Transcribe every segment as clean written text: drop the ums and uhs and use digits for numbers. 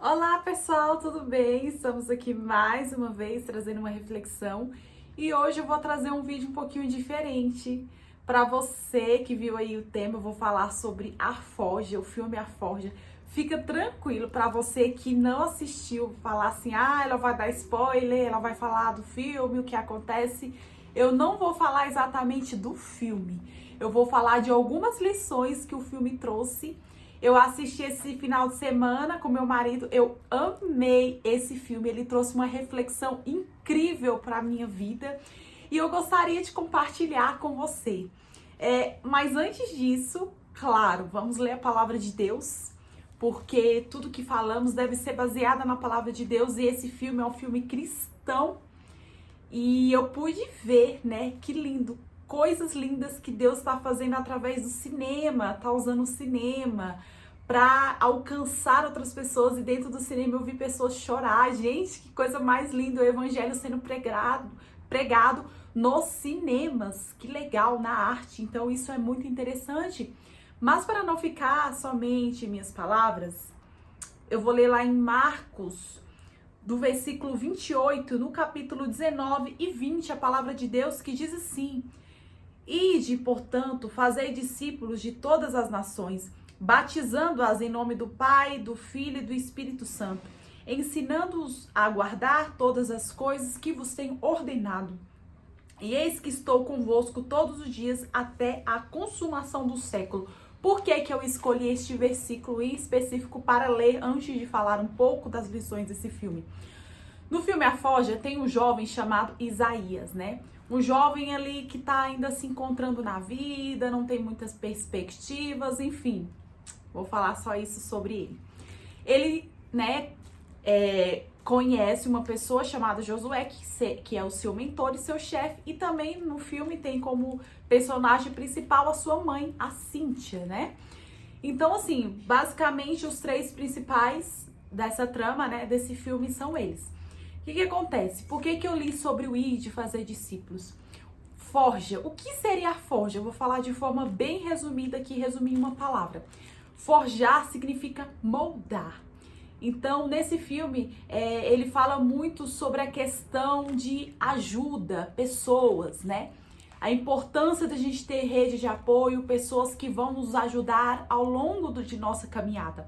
Olá pessoal, tudo bem? Estamos aqui mais uma vez trazendo uma reflexão e hoje eu vou trazer um vídeo um pouquinho diferente para você que viu aí o tema. Eu vou falar sobre A Forja, o filme A Forja. Fica tranquilo para você que não assistiu, falar assim, ela vai dar spoiler, ela vai falar do filme, o que acontece. Eu não vou falar exatamente do filme, eu vou falar de algumas lições que o filme trouxe. Eu assisti esse final de semana com meu marido, eu amei esse filme, ele trouxe uma reflexão incrível para a minha vida e eu gostaria de compartilhar com você. Mas antes disso, claro, vamos ler a palavra de Deus, porque tudo que falamos deve ser baseado na palavra de Deus e esse filme é um filme cristão e eu pude ver, né, que lindo, coisas lindas que Deus está fazendo através do cinema, tá usando o cinema para alcançar outras pessoas, e dentro do cinema eu vi pessoas chorar. Gente, que coisa mais linda, o evangelho sendo pregado nos cinemas, que legal, na arte. Então isso é muito interessante. Mas para não ficar somente em minhas palavras, eu vou ler lá em Marcos, do versículo 28, no capítulo 19 e 20, a palavra de Deus que diz assim: Ide, portanto, fazei discípulos de todas as nações, batizando-as em nome do Pai, do Filho e do Espírito Santo, ensinando-os a guardar todas as coisas que vos tenho ordenado. E eis que estou convosco todos os dias até a consumação do século. Por que que eu escolhi este versículo em específico para ler antes de falar um pouco das lições desse filme? No filme A Forja tem um jovem chamado Isaías, né? Um jovem ali que tá ainda se encontrando na vida, não tem muitas perspectivas, enfim. Vou falar só isso sobre ele. Ele, né, conhece uma pessoa chamada Josué, que é o seu mentor e seu chefe, e também no filme tem como personagem principal a sua mãe, a Cíntia, né? Então, assim, basicamente os três principais dessa trama, né, desse filme são eles. O que acontece? Por que eu li sobre o ir de fazer discípulos? Forja. O que seria a forja? Eu vou falar de forma bem resumida aqui, resumir em uma palavra. Forjar significa moldar. Então, nesse filme, ele fala muito sobre a questão de ajuda, pessoas, né? A importância da gente ter rede de apoio, pessoas que vão nos ajudar ao longo de nossa caminhada.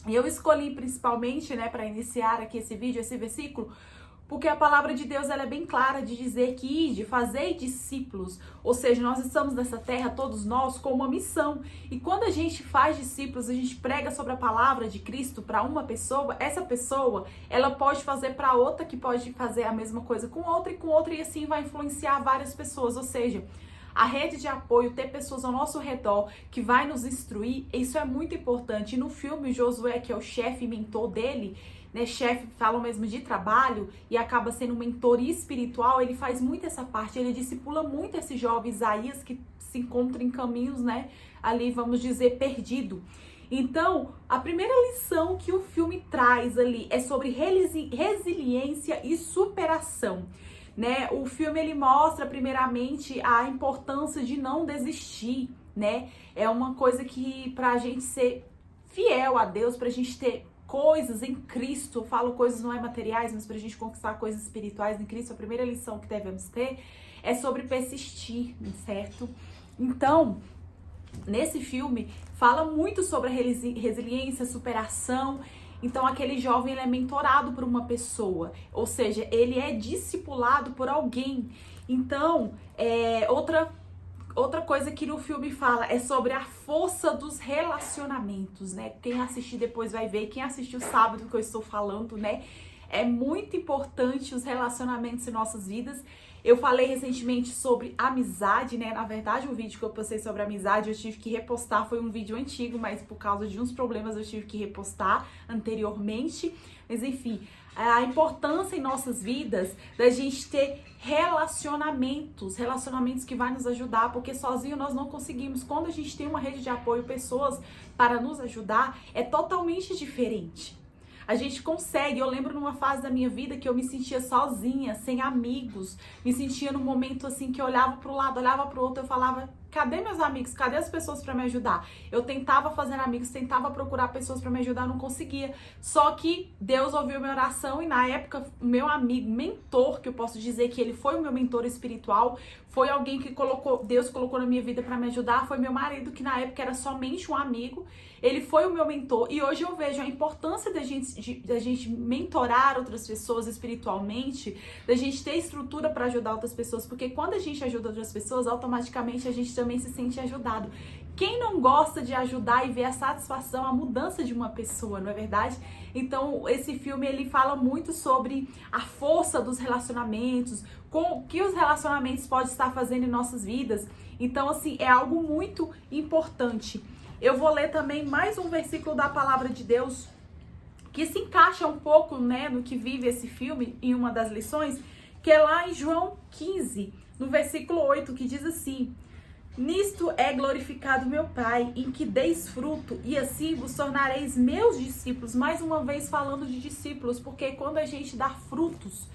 E eu escolhi principalmente, né, para iniciar aqui esse vídeo, esse versículo, porque a palavra de Deus ela é bem clara de dizer que ide, fazei discípulos, ou seja, nós estamos nessa terra, todos nós, com uma missão. E quando a gente faz discípulos, a gente prega sobre a palavra de Cristo para uma pessoa, essa pessoa, ela pode fazer para outra, que pode fazer a mesma coisa com outra, e assim vai influenciar várias pessoas, ou seja, a rede de apoio, ter pessoas ao nosso redor que vai nos instruir, isso é muito importante. E no filme, Josué, que é o chefe e mentor dele, né, chefe, fala mesmo de trabalho e acaba sendo um mentor espiritual, ele faz muito essa parte, ele discipula muito esse jovem Isaías que se encontra em caminhos, né, ali vamos dizer, perdido. Então, a primeira lição que o filme traz ali é sobre resiliência e superação. Né? O filme ele mostra primeiramente a importância de não desistir, né? É uma coisa que pra gente ser fiel a Deus, pra gente ter coisas em Cristo, eu falo coisas não é materiais, mas pra gente conquistar coisas espirituais em Cristo, a primeira lição que devemos ter é sobre persistir, certo? Então, nesse filme fala muito sobre a resiliência, superação. Então, aquele jovem ele é mentorado por uma pessoa, ou seja, ele é discipulado por alguém. Então, outra coisa que no filme fala é sobre a força dos relacionamentos, né? Quem assistir depois vai ver, quem assistiu sabe do que eu estou falando, né? É muito importante os relacionamentos em nossas vidas. Eu falei recentemente sobre amizade, né? Na verdade, o vídeo que eu postei sobre amizade, eu tive que repostar. Foi um vídeo antigo, mas por causa de uns problemas eu tive que repostar anteriormente. Mas enfim, a importância em nossas vidas da gente ter relacionamentos que vai nos ajudar, porque sozinho nós não conseguimos. Quando a gente tem uma rede de apoio, pessoas para nos ajudar, é totalmente diferente. A gente consegue. Eu lembro numa fase da minha vida que eu me sentia sozinha, sem amigos, me sentia num momento assim que eu olhava para o lado, olhava para o outro, eu falava, cadê meus amigos? Cadê as pessoas para me ajudar? Eu tentava fazer amigos, tentava procurar pessoas para me ajudar, não conseguia. Só que Deus ouviu minha oração e na época o meu amigo, mentor, que eu posso dizer que ele foi o meu mentor espiritual, foi alguém que Deus colocou na minha vida para me ajudar, foi meu marido, que na época era somente um amigo. Ele foi o meu mentor e hoje eu vejo a importância da gente mentorar outras pessoas espiritualmente, da gente ter estrutura para ajudar outras pessoas, porque quando a gente ajuda outras pessoas, automaticamente a gente também se sente ajudado. Quem não gosta de ajudar e ver a satisfação, a mudança de uma pessoa, não é verdade? Então, esse filme, ele fala muito sobre a força dos relacionamentos, com o que os relacionamentos podem estar fazendo em nossas vidas. Então, assim, é algo muito importante. Eu vou ler também mais um versículo da palavra de Deus, que se encaixa um pouco, né, no que vive esse filme, em uma das lições, que é lá em João 15, no versículo 8, que diz assim: nisto é glorificado meu Pai, em que deis fruto, e assim vos tornareis meus discípulos. Mais uma vez falando de discípulos, porque quando a gente dá frutos,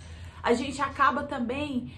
a gente acaba também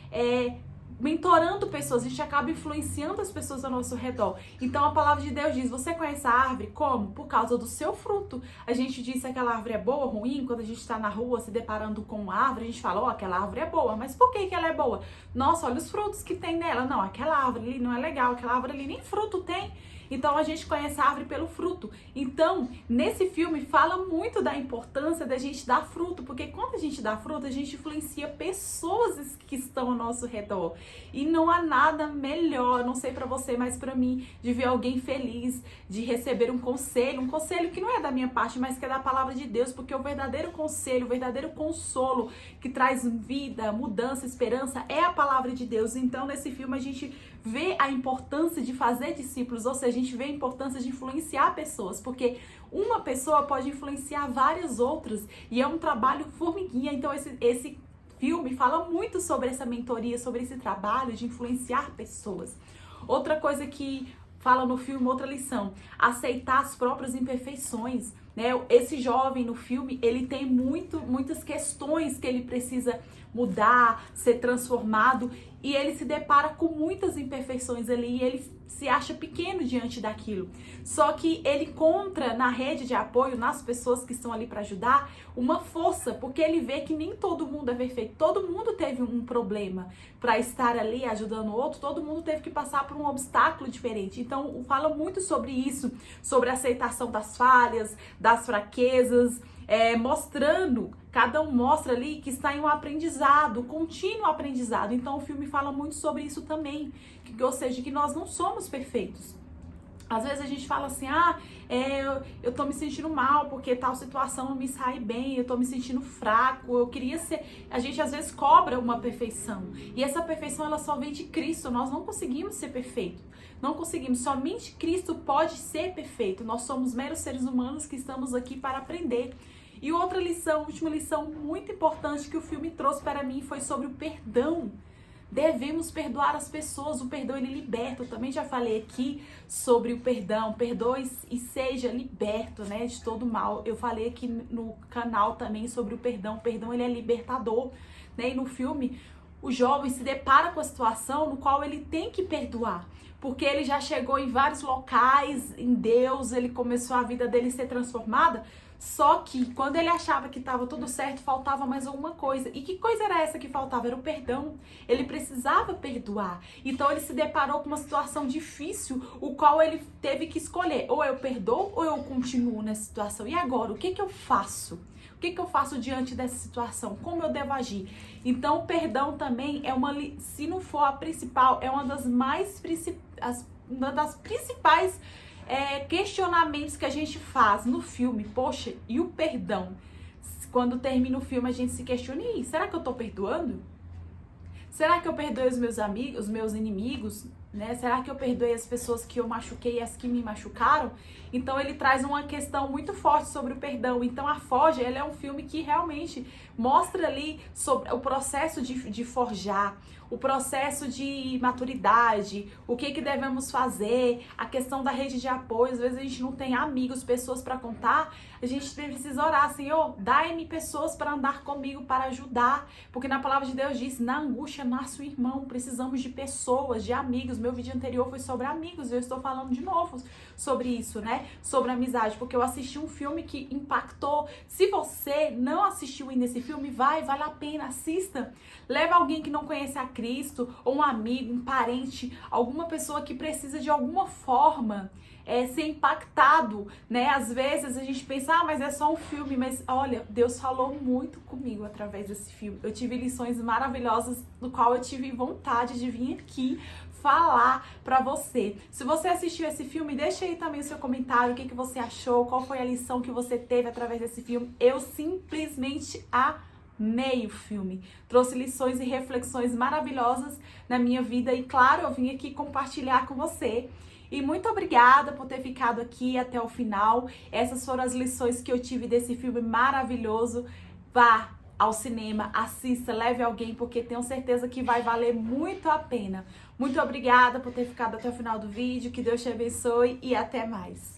mentorando pessoas, a gente acaba influenciando as pessoas ao nosso redor. Então a palavra de Deus diz: você conhece a árvore? Como? Por causa do seu fruto. A gente diz se aquela árvore é boa ou ruim. Quando a gente está na rua se deparando com uma árvore, a gente fala: ó, aquela árvore é boa. Mas por que ela é boa? Nossa, olha os frutos que tem nela. Não, aquela árvore ali não é legal, aquela árvore ali nem fruto tem. Então a gente conhece a árvore pelo fruto. Então, nesse filme fala muito da importância da gente dar fruto, porque quando a gente dá fruto, a gente influencia pessoas que estão ao nosso redor. E não há nada melhor, não sei pra você, mas pra mim, de ver alguém feliz, de receber um conselho que não é da minha parte, mas que é da palavra de Deus, porque o verdadeiro conselho, o verdadeiro consolo que traz vida, mudança, esperança, é a palavra de Deus. Então, nesse filme a gente vê a importância de fazer discípulos, ou seja, a gente vê a importância de influenciar pessoas, porque uma pessoa pode influenciar várias outras, e é um trabalho formiguinha. Então esse filme fala muito sobre essa mentoria, sobre esse trabalho de influenciar pessoas. Outra coisa que fala no filme, outra lição: aceitar as próprias imperfeições, né? Esse jovem no filme, ele tem muitas questões que ele precisa mudar, ser transformado, e ele se depara com muitas imperfeições ali, e ele se acha pequeno diante daquilo. Só que ele encontra na rede de apoio, nas pessoas que estão ali para ajudar, uma força, porque ele vê que nem todo mundo é perfeito, todo mundo teve um problema para estar ali ajudando o outro, todo mundo teve que passar por um obstáculo diferente. Então fala muito sobre isso, sobre a aceitação das falhas, das fraquezas, mostrando, cada um mostra ali que está em um aprendizado, contínuo aprendizado. Então o filme fala muito sobre isso também, ou seja, que nós não somos perfeitos. Às vezes a gente fala assim: eu tô me sentindo mal porque tal situação não me sai bem, eu tô me sentindo fraco, eu queria ser... A gente às vezes cobra uma perfeição, e essa perfeição ela só vem de Cristo. Nós não conseguimos ser perfeitos, não conseguimos, somente Cristo pode ser perfeito. Nós somos meros seres humanos que estamos aqui para aprender. E outra lição, última lição muito importante que o filme trouxe para mim foi sobre o perdão. Devemos perdoar as pessoas, o perdão ele liberta. Eu também já falei aqui sobre o perdão, perdoe e seja liberto, né, de todo mal. Eu falei aqui no canal também sobre o perdão ele é libertador, né, e no filme o jovem se depara com a situação no qual ele tem que perdoar, porque ele já chegou em vários locais, em Deus, ele começou a vida dele ser transformada. Só que quando ele achava que estava tudo certo, faltava mais alguma coisa. E que coisa era essa que faltava? Era o perdão. Ele precisava perdoar. Então ele se deparou com uma situação difícil, o qual ele teve que escolher: ou eu perdoo ou eu continuo nessa situação. E agora, o que eu faço? O que eu faço diante dessa situação? Como eu devo agir? Então o perdão também é se não for a principal, é uma das principais questionamentos que a gente faz no filme. Poxa, e o perdão? Quando termina o filme, a gente se questiona: e aí, será que eu tô perdoando? Será que eu perdoei os meus amigos, os meus inimigos? Né? Será que eu perdoei as pessoas que eu machuquei e as que me machucaram? Então ele traz uma questão muito forte sobre o perdão. Então a Forja, ela é um filme que realmente mostra ali sobre o processo de forjar, o processo de maturidade, o que devemos fazer, a questão da rede de apoio. Às vezes a gente não tem amigos, pessoas para contar, A gente precisa orar, Senhor, dai-me pessoas para andar comigo, para ajudar, porque na palavra de Deus diz, na angústia nasce o irmão, precisamos de pessoas, de amigos. Meu vídeo anterior foi sobre amigos, eu estou falando de novo sobre isso, né? Sobre amizade, porque eu assisti um filme que impactou. Se você não assistiu ainda esse filme, vale a pena, assista. Leva alguém que não conhece a Cristo, ou um amigo, um parente, alguma pessoa que precisa de alguma forma ser impactado, né? Às vezes a gente pensa, mas é só um filme, mas olha, Deus falou muito comigo através desse filme. Eu tive lições maravilhosas, do qual eu tive vontade de vir aqui falar pra você. Se você assistiu esse filme, deixa aí também o seu comentário, o que você achou, qual foi a lição que você teve através desse filme. Eu simplesmente amei o filme. Trouxe lições e reflexões maravilhosas na minha vida e, claro, eu vim aqui compartilhar com você. E muito obrigada por ter ficado aqui até o final. Essas foram as lições que eu tive desse filme maravilhoso. Vá ao cinema, assista, leve alguém, porque tenho certeza que vai valer muito a pena. Muito obrigada por ter ficado até o final do vídeo. Que Deus te abençoe e até mais.